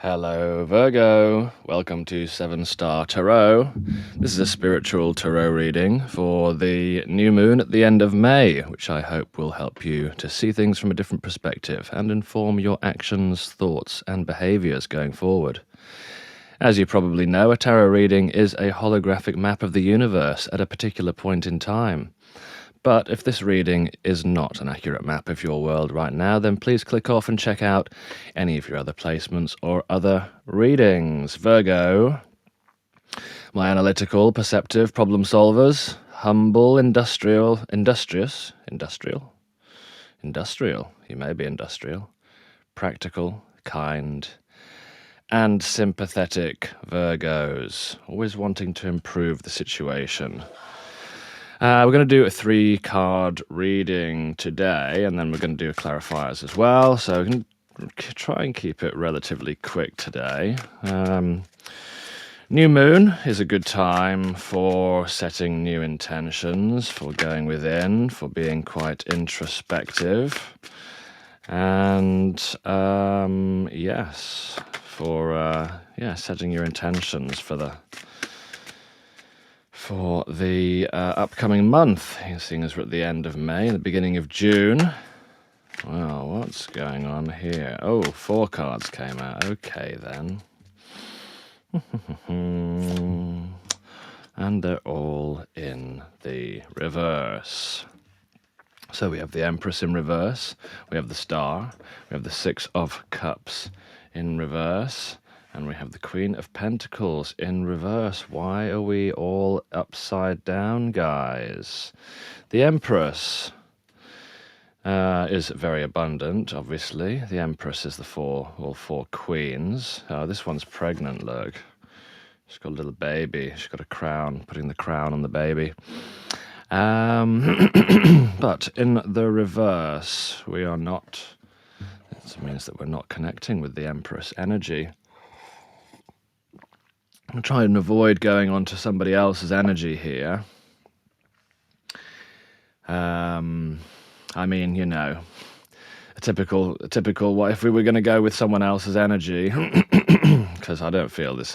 Hello, Virgo. Welcome to 7-Star Tarot. This is a spiritual tarot reading for the new moon at the end of May, which I hope will help you to see things from a different perspective and inform your actions, thoughts, and behaviors going forward. As you probably know, a tarot reading is a holographic map of the universe at a particular point in time. But if this reading is not an accurate map of your world right now, then please click off and check out any of your other placements or other readings. Virgo, my analytical, perceptive problem solvers, humble, industrious, you may be industrial, practical, kind, and sympathetic Virgos, always wanting to improve the situation. We're going to do a 3-card reading today, and then we're going to do clarifiers as well. So we're going to try and keep it relatively quick today. New moon is a good time for setting new intentions, for going within, for being quite introspective, and yes, for setting your intentions for the upcoming month, seeing as we're at the end of May and the beginning of June. Well, what's going on here? Oh, 4 cards came out. Okay, then. And they're all in the reverse. So we have the Empress in reverse, we have the Star, we have the 6 of Cups in reverse, and we have the Queen of Pentacles in reverse. Why are we all upside down, guys? The Empress is very abundant, obviously. The Empress is all 4 queens. Oh, this one's pregnant, look. She's got a little baby. She's got a crown, putting the crown on the baby. But in the reverse, we are not... It means that we're not connecting with the Empress energy. I'm trying to avoid going on to somebody else's energy here. I mean, you know, a typical. What if we were going to go with someone else's energy? Because I don't feel like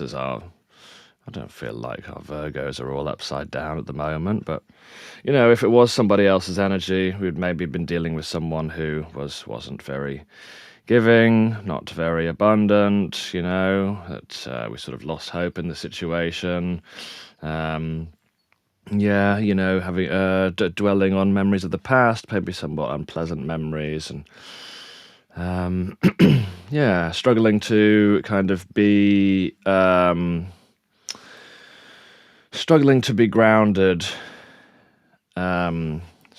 our Virgos are all upside down at the moment. But you know, if it was somebody else's energy, we'd maybe been dealing with someone who wasn't very giving, not very abundant, you know, that we sort of lost hope in the situation. Having dwelling on memories of the past, maybe somewhat unpleasant memories, and struggling to kind of be grounded,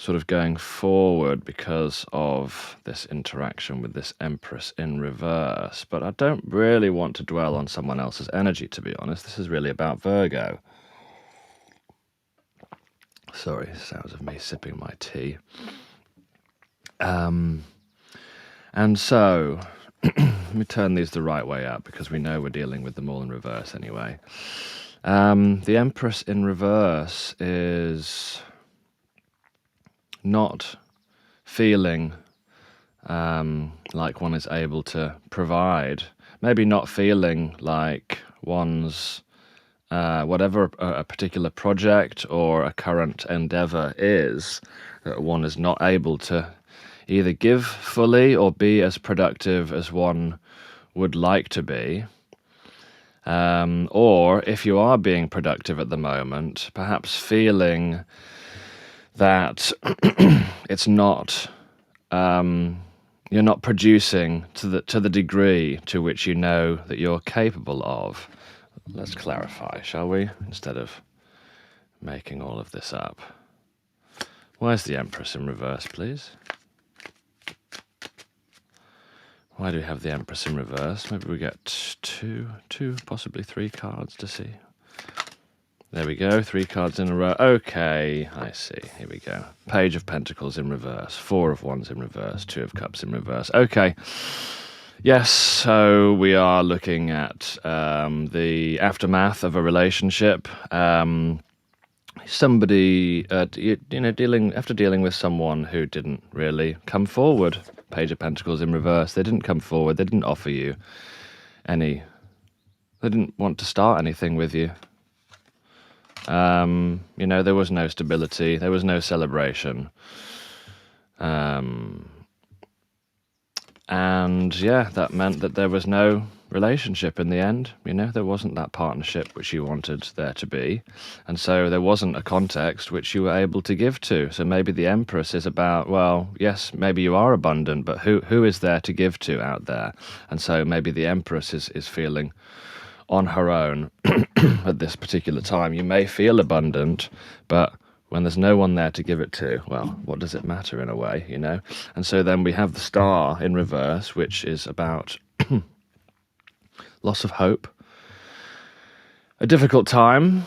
sort of going forward because of this interaction with this Empress in reverse. But I don't really want to dwell on someone else's energy, to be honest. This is really about Virgo. Sorry, sounds of me sipping my tea. And so, let me turn these the right way up because we know we're dealing with them all in reverse anyway. The Empress in reverse is not feeling like one is able to provide. Maybe not feeling like one's whatever a particular project or a current endeavor is, that one is not able to either give fully or be as productive as one would like to be. Or if you are being productive at the moment, perhaps feeling that it's not, you're not producing to the degree to which you know that you're capable of. Let's clarify, shall we? Instead of making all of this up. Where's the Empress in reverse, please? Why do we have the Empress in reverse? Maybe we get two, possibly 3 cards to see. There we go, 3 cards in a row. Okay, I see. Here we go. Page of Pentacles in reverse, 4 of Wands in reverse, 2 of Cups in reverse. Okay. Yes, so we are looking at the aftermath of a relationship. Somebody, dealing with someone who didn't really come forward. Page of Pentacles in reverse. They didn't come forward. They didn't offer you any. They didn't want to start anything with you. There was no stability. There was no celebration. And yeah, that meant that there was no relationship in the end. There wasn't that partnership which you wanted there to be. And so there wasn't a context which you were able to give to. So maybe the Empress is about, well, yes, maybe you are abundant, but who is there to give to out there? And so maybe the Empress is feeling on her own at this particular time. You may feel abundant, but when there's no one there to give it to, well, what does it matter in a way, And so then we have the Star in reverse, which is about loss of hope, a difficult time,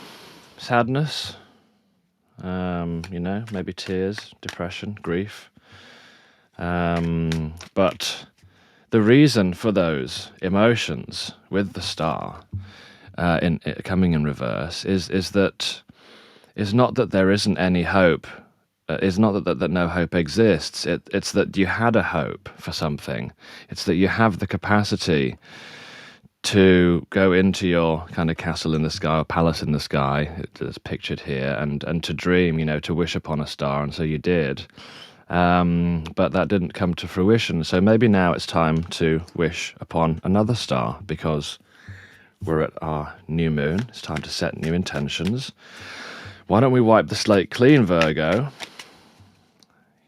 sadness, maybe tears, depression, grief. But the reason for those emotions with the Star coming in reverse is not that there isn't any hope. It's not that no hope exists. It's that you had a hope for something. It's that you have the capacity to go into your kind of castle in the sky or palace in the sky, it's pictured here, and to dream, to wish upon a star, and so you did. But that didn't come to fruition. So maybe now it's time to wish upon another star, because we're at our new moon. It's time to set new intentions. Why don't we wipe the slate clean, Virgo?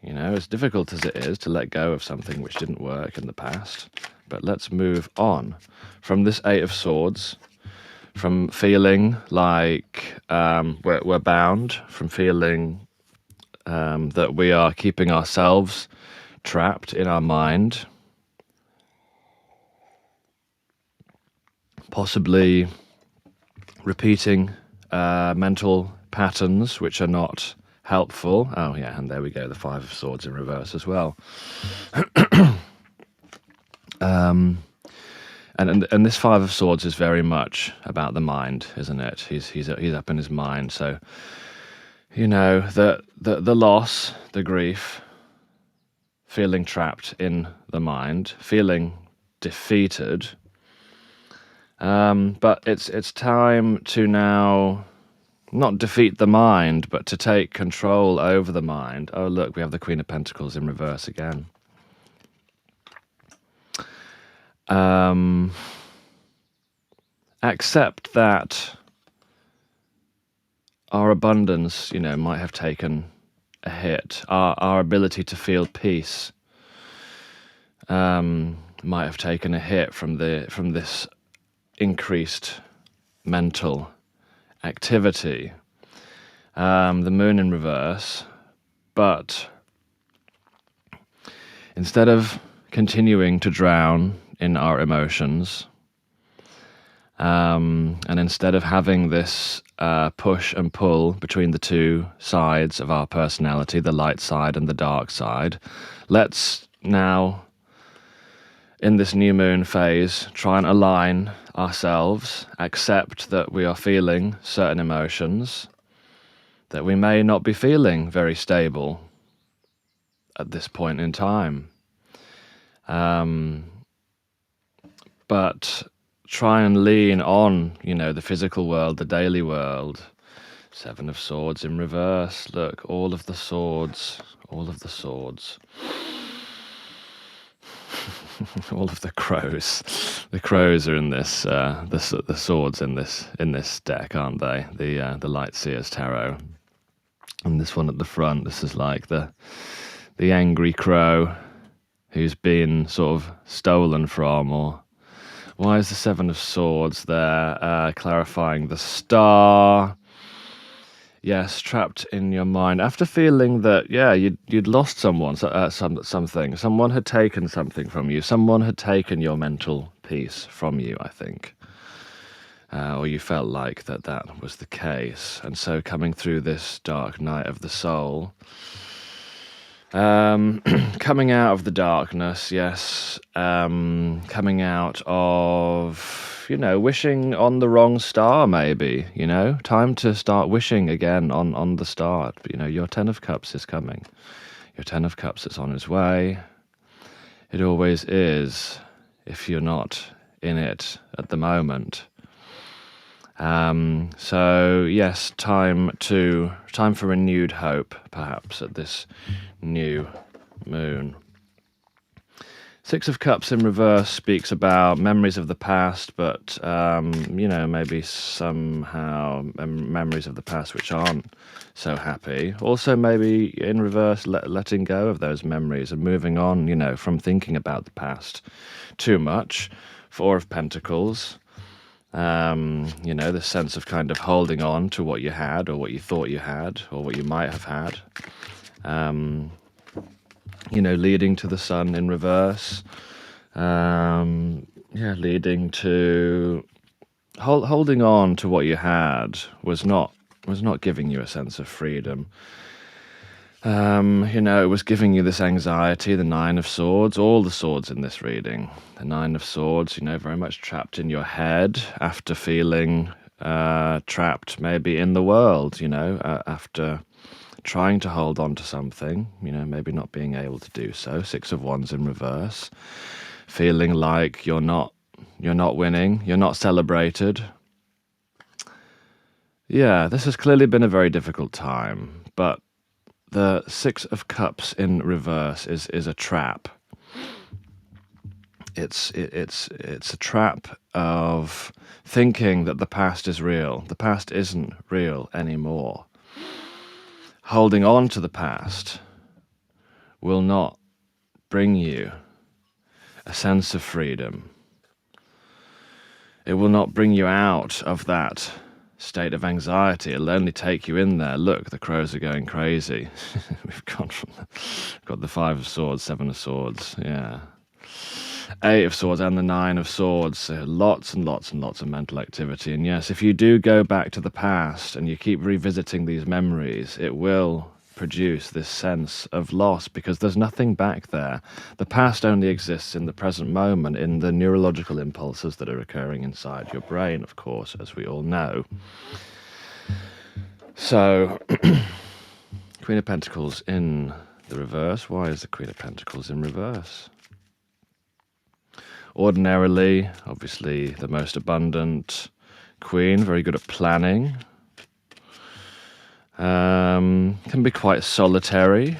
As difficult as it is to let go of something which didn't work in the past, but let's move on from this Eight of Swords, from feeling like we're bound, from feeling that we are keeping ourselves trapped in our mind, possibly repeating mental patterns which are not helpful. Oh yeah, and there we go, the Five of Swords in reverse as well. And this Five of Swords is very much about the mind, isn't it? He's up in his mind. So the loss, the grief, feeling trapped in the mind, feeling defeated. But it's time to now not defeat the mind, but to take control over the mind. Oh, look, we have the Queen of Pentacles in reverse again. Accept that our abundance, might have taken a hit. Our ability to feel peace might have taken a hit from this increased mental activity. The moon in reverse, but instead of continuing to drown in our emotions, and instead of having this push and pull between the two sides of our personality, the light side and the dark side, let's now, in this new moon phase, try and align ourselves, accept that we are feeling certain emotions, that we may not be feeling very stable at this point in time. But try and lean on, the physical world, the daily world. Seven of Swords in reverse. Look, all of the swords, all of the swords. All of the crows. The crows are in this. The swords in this deck, aren't they? The Light Seer's Tarot. And this one at the front. This is like the angry crow who's been sort of stolen from, or why is the Seven of Swords there? Clarifying the Star. Yes, trapped in your mind after feeling that you'd lost someone, something. Someone had taken something from you. Someone had taken your mental peace from you, I think, or you felt like that was the case. And so, coming through this dark night of the soul, coming out of the darkness, yes, coming out of wishing on the wrong star, maybe, time to start wishing again on the star. Your Ten of Cups is coming. Your Ten of Cups is on its way. It always is, if you're not in it at the moment. So yes, time for renewed hope, perhaps, at this new moon. Six of Cups in reverse speaks about memories of the past, but maybe somehow memories of the past which aren't so happy. Also, maybe in reverse, letting go of those memories and moving on, from thinking about the past too much. Four of Pentacles. The sense of kind of holding on to what you had, or what you thought you had, or what you might have had. Leading to the Sun in reverse. Leading to holding on to what you had was not giving you a sense of freedom. It was giving you this anxiety, the Nine of Swords, all the swords in this reading. The Nine of Swords, very much trapped in your head after feeling trapped maybe in the world, after trying to hold on to something, maybe not being able to do so. Six of Wands in reverse. Feeling like you're not winning, you're not celebrated. Yeah, this has clearly been a very difficult time, but the Six of Cups in reverse is a trap. It's a trap of thinking that the past is real. The past isn't real anymore. Holding on to the past will not bring you a sense of freedom. It will not bring you out of that state of anxiety. It'll only take you in there. Look, the crows are going crazy. We've got the Five of Swords, Seven of Swords, yeah. Eight of Swords and the Nine of Swords. So lots and lots and lots of mental activity. And yes, if you do go back to the past and you keep revisiting these memories, it will produce this sense of loss, because there's nothing back there. The past only exists in the present moment, in the neurological impulses that are occurring inside your brain, of course, as we all know. So, Queen of Pentacles in the reverse. Why is the Queen of Pentacles in reverse? Ordinarily, obviously, the most abundant queen, very good at planning. Can be quite solitary,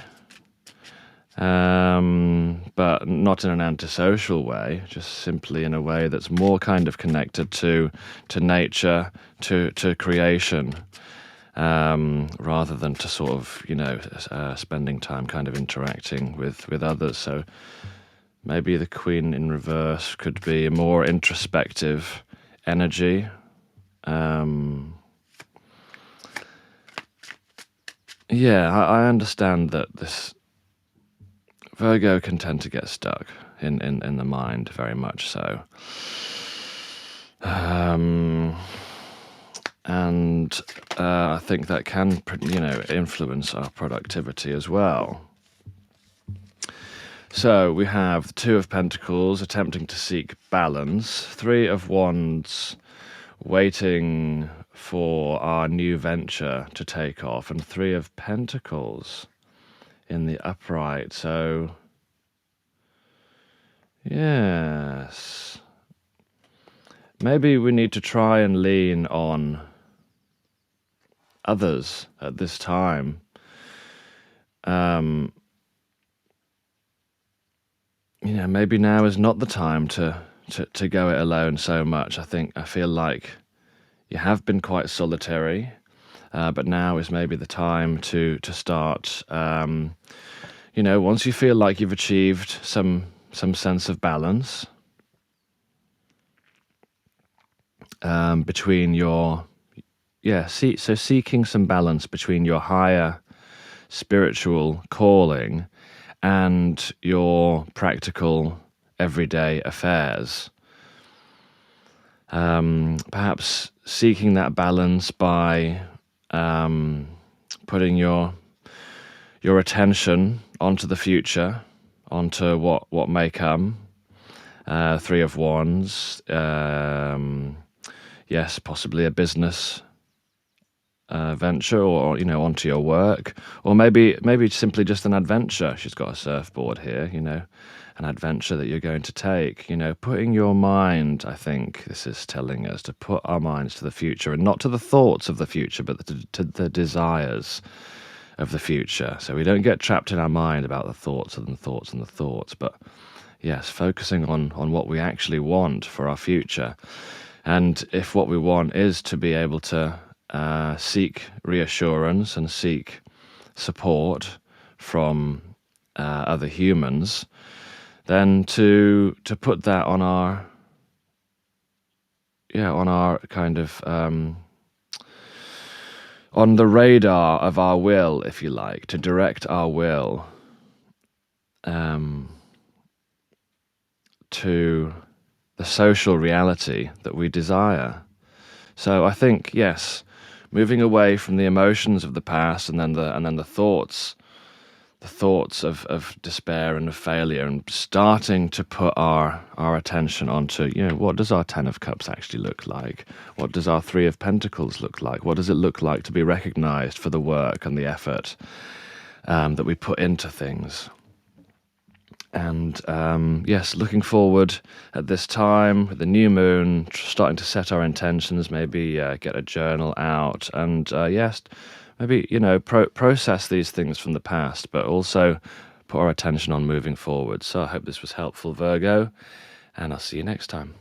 but not in an antisocial way, just simply in a way that's more kind of connected to nature, to creation, rather than to sort of, spending time kind of interacting with others. So maybe the Queen in reverse could be a more introspective energy. I understand that this Virgo can tend to get stuck in the mind, very much so. And I think that can, influence our productivity as well. So we have the Two of Pentacles attempting to seek balance, Three of Wands waiting for our new venture to take off, and Three of Pentacles in the upright. So, yes, maybe we need to try and lean on others at this time. Maybe now is not the time to go it alone so much. I feel like you have been quite solitary, but now is maybe the time to start. Once you feel like you've achieved some sense of balance between your seeking some balance between your higher spiritual calling and your practical everyday affairs. Perhaps seeking that balance by putting your attention onto the future, onto what may come. Three of Wands. Yes, possibly a business venture, or onto your work, or maybe simply just an adventure. She's got a surfboard here, an adventure that you're going to take. Putting your mind, I think this is telling us to put our minds to the future, and not to the thoughts of the future, but to the desires of the future. So we don't get trapped in our mind about the thoughts and the thoughts and the thoughts, but yes, focusing on what we actually want for our future. And if what we want is to be able to seek reassurance and seek support from other humans, then to put that on our kind of on the radar of our will, if you like, to direct our will to the social reality that we desire. So I think, yes, moving away from the emotions of the past and then the thoughts of despair and of failure, and starting to put our attention onto, what does our Ten of Cups actually look like? What does our Three of Pentacles look like? What does it look like to be recognized for the work and the effort that we put into things? And yes, looking forward at this time with the new moon, starting to set our intentions, maybe get a journal out, and yes, maybe process these things from the past, but also put our attention on moving forward. So I hope this was helpful, Virgo, and I'll see you next time.